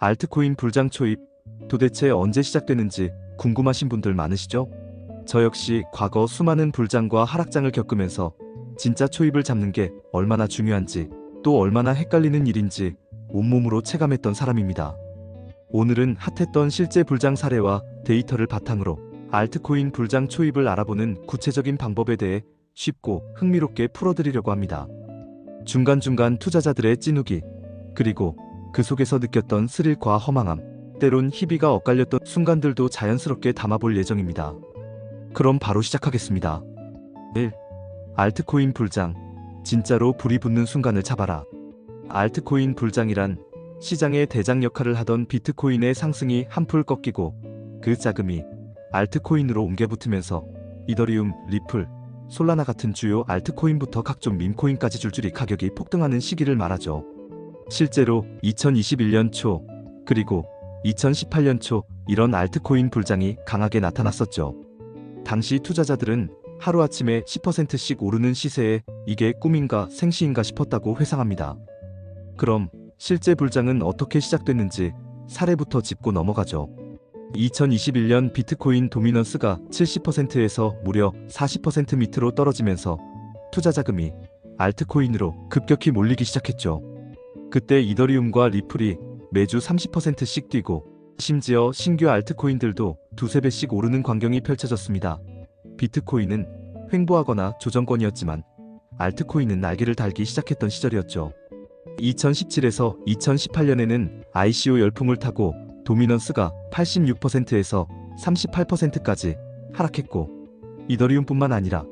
알트코인 불장 초입, 도대체 언제 시작되는지 궁금하신 분들 많으시죠? 저 역시 과거 수많은 불장과 하락장을 겪으면서 진짜 초입을 잡는 게 얼마나 중요한지, 또 얼마나 헷갈리는 일인지 온몸으로 체감했던 사람입니다. 오늘은 핫했던 실제 불장 사례와 데이터를 바탕으로 알트코인 불장 초입을 알아보는 구체적인 방법에 대해 쉽고 흥미롭게 풀어드리려고 합니다. 중간중간 투자자들의 찐후기, 그리고 그 속에서 느꼈던 스릴과 허망함, 때론 희비가 엇갈렸던 순간들도 자연스럽게 담아볼 예정입니다. 그럼 바로 시작하겠습니다. 1. 알트코인 불장. 진짜로 불이 붙는 순간을 잡아라. 알트코인 불장이란 시장의 대장 역할을 하던 비트코인의 상승이 한풀 꺾이고 그 자금이 알트코인으로 옮겨 붙으면서 이더리움, 리플, 솔라나 같은 주요 알트코인부터 각종 밈코인까지 줄줄이 가격이 폭등하는 시기를 말하죠. 실제로 2021년 초, 그리고 2018년 초 이런 알트코인 불장이 강하게 나타났었죠. 당시 투자자들은 하루아침에 10%씩 오르는 시세에 이게 꿈인가 생시인가 싶었다고 회상합니다. 그럼 실제 불장은 어떻게 시작됐는지 사례부터 짚고 넘어가죠. 2021년 비트코인 도미넌스가 70%에서 무려 40% 밑으로 떨어지면서 투자 자금이 알트코인으로 급격히 몰리기 시작했죠. 그때 이더리움과 리플이 매주 30%씩 뛰고 심지어 신규 알트코인들도 두세 배씩 오르는 광경이 펼쳐졌습니다. 비트코인은 횡보하거나 조정권이었지만 알트코인은 날개를 달기 시작했던 시절이었죠. 2017에서 2018년에는 ICO 열풍을 타고 도미넌스가 86%에서 38%까지 하락했고 이더리움뿐만 아니라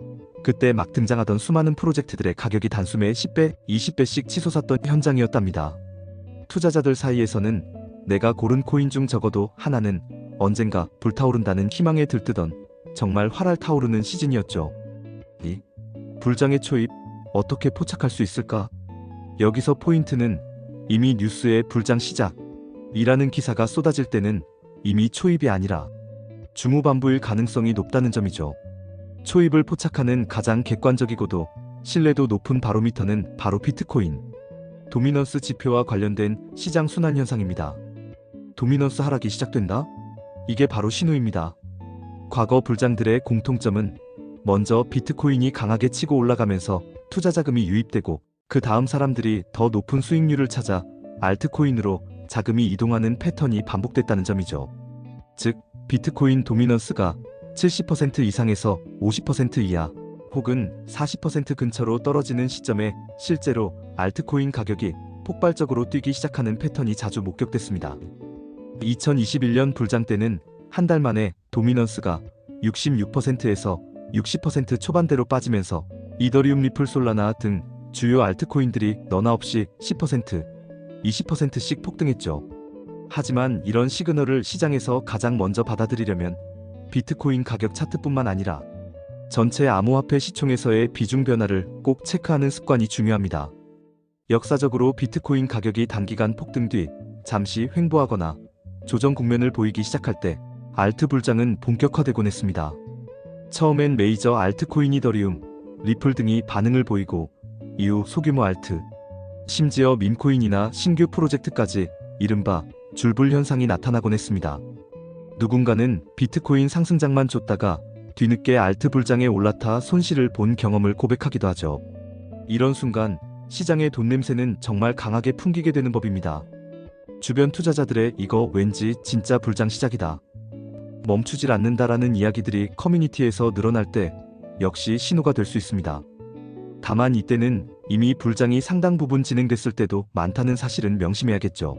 그때 막 등장하던 수많은 프로젝트들의 가격이 단숨에 10배, 20배씩 치솟았던 현장이었답니다. 투자자들 사이에서는 내가 고른 코인 중 적어도 하나는 언젠가 불타오른다는 희망에 들뜨던 정말 활활 타오르는 시즌이었죠. 이 불장의 초입, 어떻게 포착할 수 있을까? 여기서 포인트는 이미 뉴스에 불장 시작이라는 기사가 쏟아질 때는 이미 초입이 아니라 중후반부일 가능성이 높다는 점이죠. 초입을 포착하는 가장 객관적이고도 신뢰도 높은 바로미터는 바로 비트코인 도미넌스 지표와 관련된 시장 순환 현상입니다. 도미넌스 하락이 시작된다? 이게 바로 신호입니다. 과거 불장들의 공통점은 먼저 비트코인이 강하게 치고 올라가면서 투자 자금이 유입되고 그 다음 사람들이 더 높은 수익률을 찾아 알트코인으로 자금이 이동하는 패턴이 반복됐다는 점이죠. 즉, 비트코인 도미넌스가 70% 이상에서 50% 이하 혹은 40% 근처로 떨어지는 시점에 실제로 알트코인 가격이 폭발적으로 뛰기 시작하는 패턴이 자주 목격됐습니다. 2021년 불장 때는 한 달 만에 도미넌스가 66%에서 60% 초반대로 빠지면서 이더리움, 리플, 솔라나 등 주요 알트코인들이 너나 없이 10%, 20%씩 폭등했죠. 하지만 이런 시그널을 시장에서 가장 먼저 받아들이려면 비트코인 가격 차트뿐만 아니라 전체 암호화폐 시총에서의 비중 변화를 꼭 체크하는 습관이 중요합니다. 역사적으로 비트코인 가격이 단기간 폭등 뒤 잠시 횡보하거나 조정 국면을 보이기 시작할 때 알트 불장은 본격화되곤 했습니다. 처음엔 메이저 알트코인 이더리움, 리플 등이 반응을 보이고 이후 소규모 알트, 심지어 밈코인이나 신규 프로젝트까지 이른바 줄불 현상이 나타나곤 했습니다. 누군가는 비트코인 상승장만 쫓다가 뒤늦게 알트 불장에 올라타 손실을 본 경험을 고백하기도 하죠. 이런 순간 시장의 돈 냄새는 정말 강하게 풍기게 되는 법입니다. 주변 투자자들의 이거 왠지 진짜 불장 시작이다, 멈추질 않는다라는 이야기들이 커뮤니티에서 늘어날 때 역시 신호가 될 수 있습니다. 다만 이때는 이미 불장이 상당 부분 진행됐을 때도 많다는 사실은 명심해야겠죠.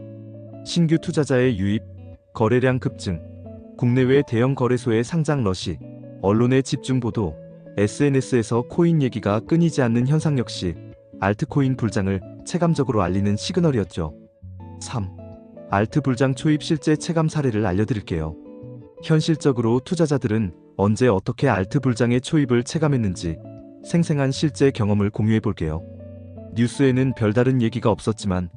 신규 투자자의 유입, 거래량 급증, 국내외 대형 거래소의 상장 러시, 언론의 집중 보도, SNS에서 코인 얘기가 끊이지 않는 현상 역시 알트코인 불장을 체감적으로 알리는 시그널이었죠. 3. 알트 불장 초입 실제 체감 사례를 알려드릴게요. 현실적으로 투자자들은 언제 어떻게 알트 불장의 초입을 체감했는지 생생한 실제 경험을 공유해볼게요. 뉴스에는 별다른 얘기가 없었지만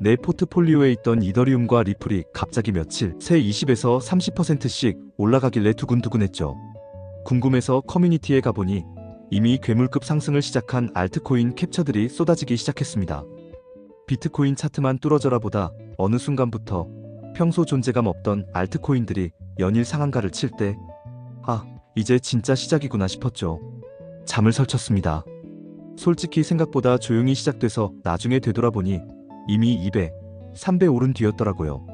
내 포트폴리오에 있던 이더리움과 리플이 갑자기 며칠 새 20에서 30%씩 올라가길래 두근두근했죠. 궁금해서 커뮤니티에 가보니 이미 괴물급 상승을 시작한 알트코인 캡처들이 쏟아지기 시작했습니다. 비트코인 차트만 뚫어져라 보다 어느 순간부터 평소 존재감 없던 알트코인들이 연일 상한가를 칠 때, 아, 이제 진짜 시작이구나 싶었죠. 잠을 설쳤습니다. 솔직히 생각보다 조용히 시작돼서 나중에 되돌아보니 이미 2배, 3배 오른 뒤였더라고요.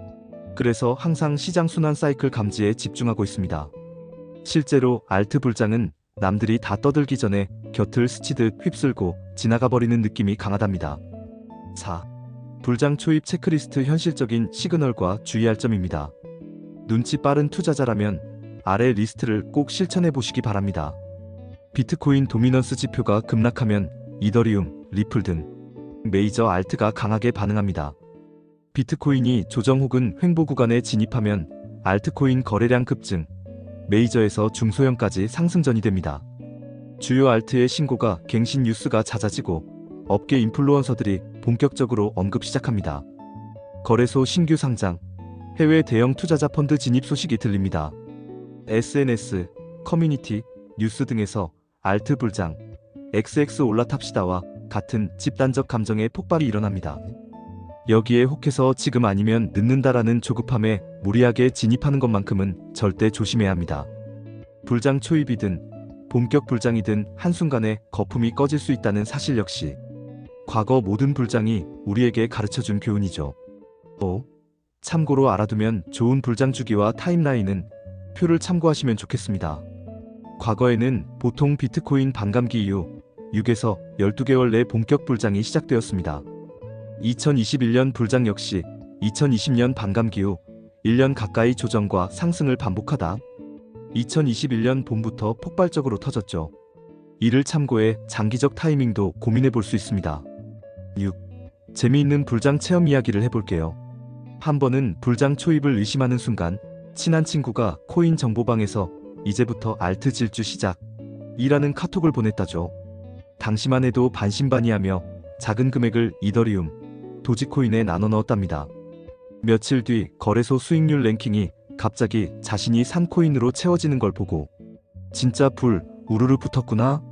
그래서 항상 시장 순환 사이클 감지에 집중하고 있습니다. 실제로 알트 불장은 남들이 다 떠들기 전에 곁을 스치듯 휩쓸고 지나가 버리는 느낌이 강하답니다. 4. 불장 초입 체크리스트 현실적인 시그널과 주의할 점입니다. 눈치 빠른 투자자라면 아래 리스트를 꼭 실천해 보시기 바랍니다. 비트코인 도미넌스 지표가 급락하면 이더리움, 리플 등 메이저 알트가 강하게 반응합니다. 비트코인이 조정 혹은 횡보 구간에 진입하면 알트코인 거래량 급증, 메이저에서 중소형까지 상승전이 됩니다. 주요 알트의 신고가 갱신 뉴스가 잦아지고 업계 인플루언서들이 본격적으로 언급 시작합니다. 거래소 신규 상장, 해외 대형 투자자 펀드 진입 소식이 들립니다. SNS, 커뮤니티, 뉴스 등에서 알트 불장, XX 올라탑시다와 같은 집단적 감정의 폭발이 일어납니다. 여기에 혹해서 지금 아니면 늦는다라는 조급함에 무리하게 진입하는 것만큼은 절대 조심해야 합니다. 불장 초입이든 본격 불장이든 한순간에 거품이 꺼질 수 있다는 사실 역시 과거 모든 불장이 우리에게 가르쳐준 교훈이죠. 참고로 알아두면 좋은 불장 주기와 타임라인은 표를 참고하시면 좋겠습니다. 과거에는 보통 비트코인 반감기 이후 6에서 12개월 내 본격 불장이 시작되었습니다. 2021년 불장 역시 2020년 반감기 후 1년 가까이 조정과 상승을 반복하다 2021년 봄부터 폭발적으로 터졌죠. 이를 참고해 장기적 타이밍도 고민해 볼 수 있습니다. 6. 재미있는 불장 체험 이야기를 해볼게요. 한 번은 불장 초입을 의심하는 순간 친한 친구가 코인 정보방에서 이제부터 알트 질주 시작 이라는 카톡을 보냈다죠. 당시만 해도 반신반의하며 작은 금액을 이더리움, 도지코인에 나눠 넣었답니다. 며칠 뒤 거래소 수익률 랭킹이 갑자기 자신이 산 코인으로 채워지는 걸 보고 진짜 불 우르르 붙었구나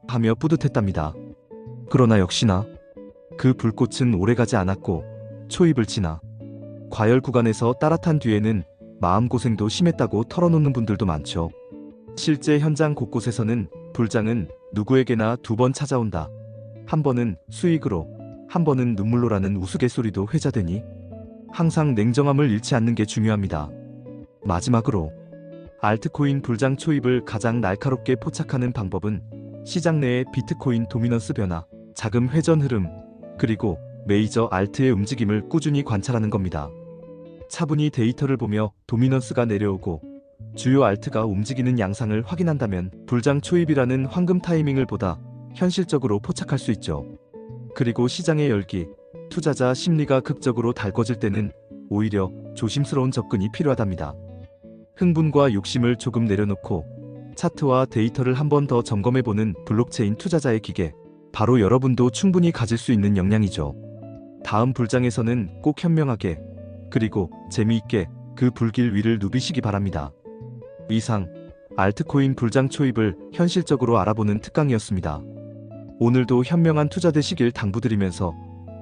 하며 뿌듯했답니다. 그러나 역시나 그 불꽃은 오래가지 않았고 초입을 지나 과열 구간에서 따라탄 뒤에는 마음고생도 심했다고 털어놓는 분들도 많죠. 실제 현장 곳곳에서는 불장은 누구에게나 두 번 찾아온다. 한 번은 수익으로, 한 번은 눈물로라는 우스갯소리도 회자되니 항상 냉정함을 잃지 않는 게 중요합니다. 마지막으로 알트코인 불장 초입을 가장 날카롭게 포착하는 방법은 시장 내의 비트코인 도미넌스 변화, 자금 회전 흐름, 그리고 메이저 알트의 움직임을 꾸준히 관찰하는 겁니다. 차분히 데이터를 보며 도미넌스가 내려오고 주요 알트가 움직이는 양상을 확인한다면 불장 초입이라는 황금 타이밍을 보다 현실적으로 포착할 수 있죠. 그리고 시장의 열기, 투자자 심리가 극적으로 달궈질 때는 오히려 조심스러운 접근이 필요하답니다. 흥분과 욕심을 조금 내려놓고 차트와 데이터를 한 번 더 점검해보는 블록체인 투자자의 기계, 바로 여러분도 충분히 가질 수 있는 역량이죠. 다음 불장에서는 꼭 현명하게 그리고 재미있게 그 불길 위를 누비시기 바랍니다. 이상 알트코인 불장 초입을 현실적으로 알아보는 특강이었습니다. 오늘도 현명한 투자 되시길 당부드리면서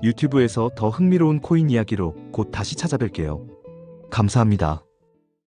유튜브에서 더 흥미로운 코인 이야기로 곧 다시 찾아뵐게요. 감사합니다.